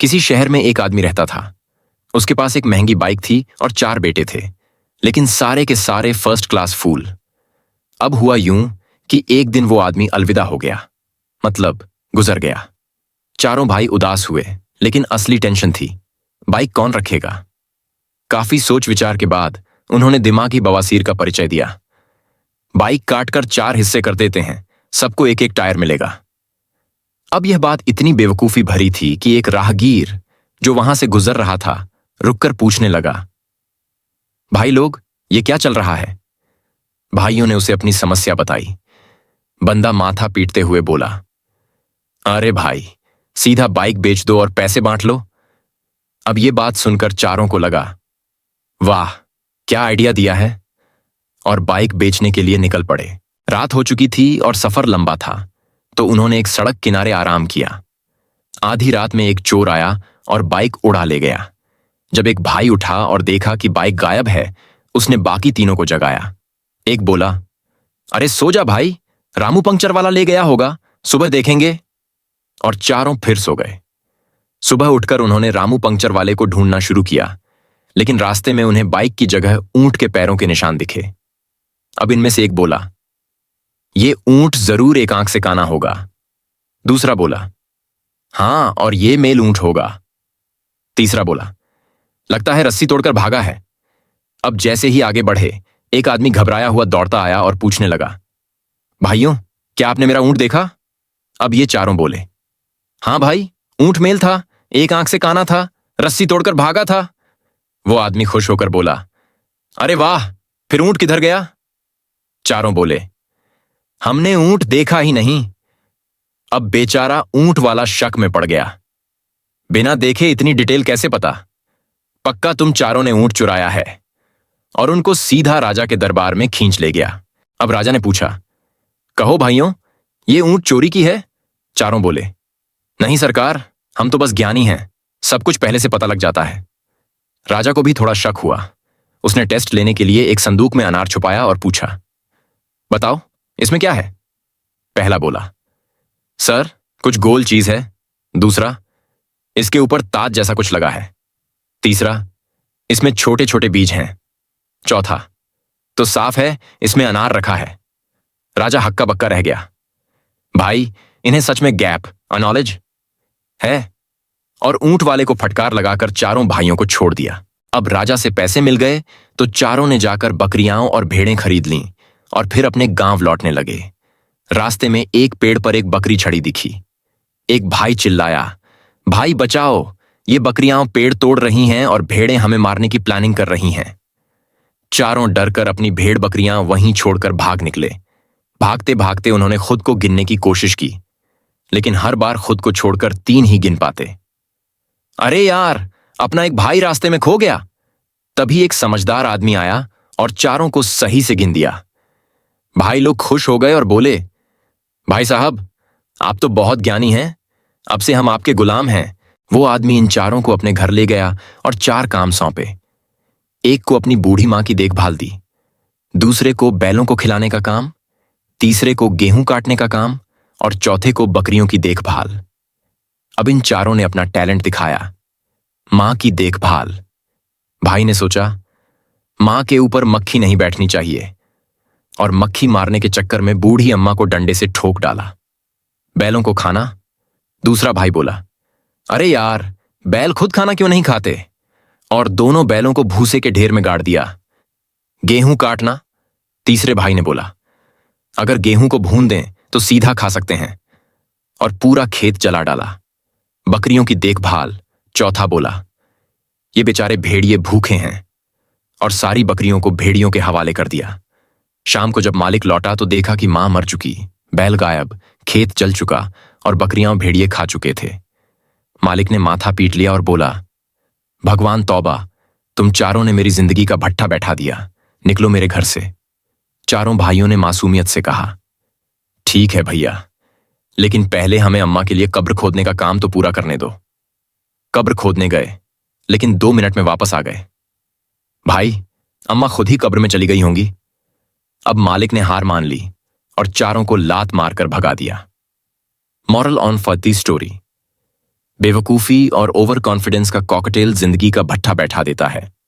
किसी शहर में एक आदमी रहता था। उसके पास एक महंगी बाइक थी और 4 बेटे थे, लेकिन सारे के सारे फर्स्ट क्लास फूल। अब हुआ यूं कि एक दिन वो आदमी अलविदा हो गया, मतलब गुजर गया। चारों भाई उदास हुए, लेकिन असली टेंशन थी, बाइक कौन रखेगा। काफी सोच विचार के बाद उन्होंने दिमागी बवासीर का परिचय दिया। बाइक काटकर 4 हिस्से कर देते हैं, सबको एक एक टायर मिलेगा। अब यह बात इतनी बेवकूफी भरी थी कि एक राहगीर जो वहां से गुजर रहा था रुककर पूछने लगा, भाई लोग, ये क्या चल रहा है। भाइयों ने उसे अपनी समस्या बताई। बंदा माथा पीटते हुए बोला, अरे भाई, सीधा बाइक बेच दो और पैसे बांट लो। अब ये बात सुनकर चारों को लगा, वाह, क्या आइडिया दिया है, और बाइक बेचने के लिए निकल पड़े। रात हो चुकी थी और सफर लंबा था, तो उन्होंने एक सड़क किनारे आराम किया। आधी रात में एक चोर आया और बाइक उड़ा ले गया। जब एक भाई उठा और देखा कि बाइक गायब है, उसने बाकी तीनों को जगाया। एक बोला, अरे सो जा भाई, रामू पंक्चर वाला ले गया होगा, सुबह देखेंगे। और चारों फिर सो गए। सुबह उठकर उन्होंने रामू पंक्चर वाले को ढूंढना शुरू किया, लेकिन रास्ते में उन्हें बाइक की जगह ऊंट के पैरों के निशान दिखे। अब इनमें से एक बोला, ये ऊंट जरूर एक आंख से काना होगा। दूसरा बोला, हां, और ये मेल ऊंट होगा। तीसरा बोला, लगता है रस्सी तोड़कर भागा है। अब जैसे ही आगे बढ़े, एक आदमी घबराया हुआ दौड़ता आया और पूछने लगा, भाइयों, क्या आपने मेरा ऊंट देखा। अब ये चारों बोले, हां भाई, ऊंट मेल था, एक आंख से काना था, रस्सी तोड़कर भागा था। वो आदमी खुश होकर बोला, अरे वाह, फिर ऊंट किधर गया। चारों बोले, हमने ऊंट देखा ही नहीं। अब बेचारा ऊंट वाला शक में पड़ गया, बिना देखे इतनी डिटेल कैसे पता। पक्का तुम चारों ने ऊंट चुराया है। और उनको सीधा राजा के दरबार में खींच ले गया। अब राजा ने पूछा, कहो भाइयों, ये ऊंट चोरी की है। चारों बोले, नहीं सरकार, हम तो बस ज्ञानी हैं, सब कुछ पहले से पता लग जाता है। राजा को भी थोड़ा शक हुआ। उसने टेस्ट लेने के लिए एक संदूक में अनार छुपाया और पूछा, बताओ इसमें क्या है। पहला बोला, सर, कुछ गोल चीज है। दूसरा, इसके ऊपर ताज जैसा कुछ लगा है। तीसरा, इसमें छोटे छोटे बीज हैं। चौथा, तो साफ है इसमें अनार रखा है। राजा हक्का बक्का रह गया। भाई, इन्हें सच में गैप नॉलेज है। और ऊंट वाले को फटकार लगाकर चारों भाइयों को छोड़ दिया। अब राजा से पैसे मिल गए तो चारों ने जाकर बकरियां और भेड़ें खरीद लीं और फिर अपने गांव लौटने लगे। रास्ते में एक पेड़ पर एक बकरी छड़ी दिखी। एक भाई चिल्लाया, भाई बचाओ, ये बकरियां पेड़ तोड़ रही हैं और भेड़ें हमें मारने की प्लानिंग कर रही हैं। चारों डरकर अपनी भेड़ बकरियां वहीं छोड़कर भाग निकले। भागते भागते उन्होंने खुद को गिनने की कोशिश की, लेकिन हर बार खुद को छोड़कर 3 ही गिन पाते। अरे यार, अपना एक भाई रास्ते में खो गया। तभी एक समझदार आदमी आया और चारों को सही से गिन दिया। भाई लोग खुश हो गए और बोले, भाई साहब, आप तो बहुत ज्ञानी हैं, अब से हम आपके गुलाम हैं। वो आदमी इन चारों को अपने घर ले गया और 4 काम सौंपे। एक को अपनी बूढ़ी मां की देखभाल दी, दूसरे को बैलों को खिलाने का काम, तीसरे को गेहूं काटने का काम और चौथे को बकरियों की देखभाल। अब इन चारों ने अपना टैलेंट दिखाया, मां की देखभाल। भाई ने सोचा, मां के ऊपर मक्खी नहीं बैठनी चाहिए, और मक्खी मारने के चक्कर में बूढ़ी अम्मा को डंडे से ठोक डाला। बैलों को खाना। दूसरा भाई बोला, अरे यार, बैल खुद खाना क्यों नहीं खाते, और दोनों बैलों को भूसे के ढेर में गाड़ दिया। गेहूं काटना। तीसरे भाई ने बोला, अगर गेहूं को भून दें तो सीधा खा सकते हैं, और पूरा खेत जला डाला। बकरियों की देखभाल। चौथा बोला, ये बेचारे भेड़िए भूखे हैं, और सारी बकरियों को भेड़ियों के हवाले कर दिया। शाम को जब मालिक लौटा तो देखा कि मां मर चुकी, बैल गायब, खेत जल चुका और बकरियां भेड़िए खा चुके थे। मालिक ने माथा पीट लिया और बोला, भगवान तौबा, तुम चारों ने मेरी जिंदगी का भट्ठा बैठा दिया, निकलो मेरे घर से। चारों भाइयों ने मासूमियत से कहा, ठीक है भैया, लेकिन पहले हमें अम्मा के लिए कब्र खोदने का काम तो पूरा करने दो। कब्र खोदने गए, लेकिन 2 मिनट में वापस आ गए। भाई, अम्मा खुद ही कब्र में चली गई होंगी। अब मालिक ने हार मान ली और चारों को लात मारकर भगा दिया। Moral on for the story, बेवकूफ़ी और ओवर कॉन्फिडेंस का कॉकटेल जिंदगी का भट्ठा बैठा देता है।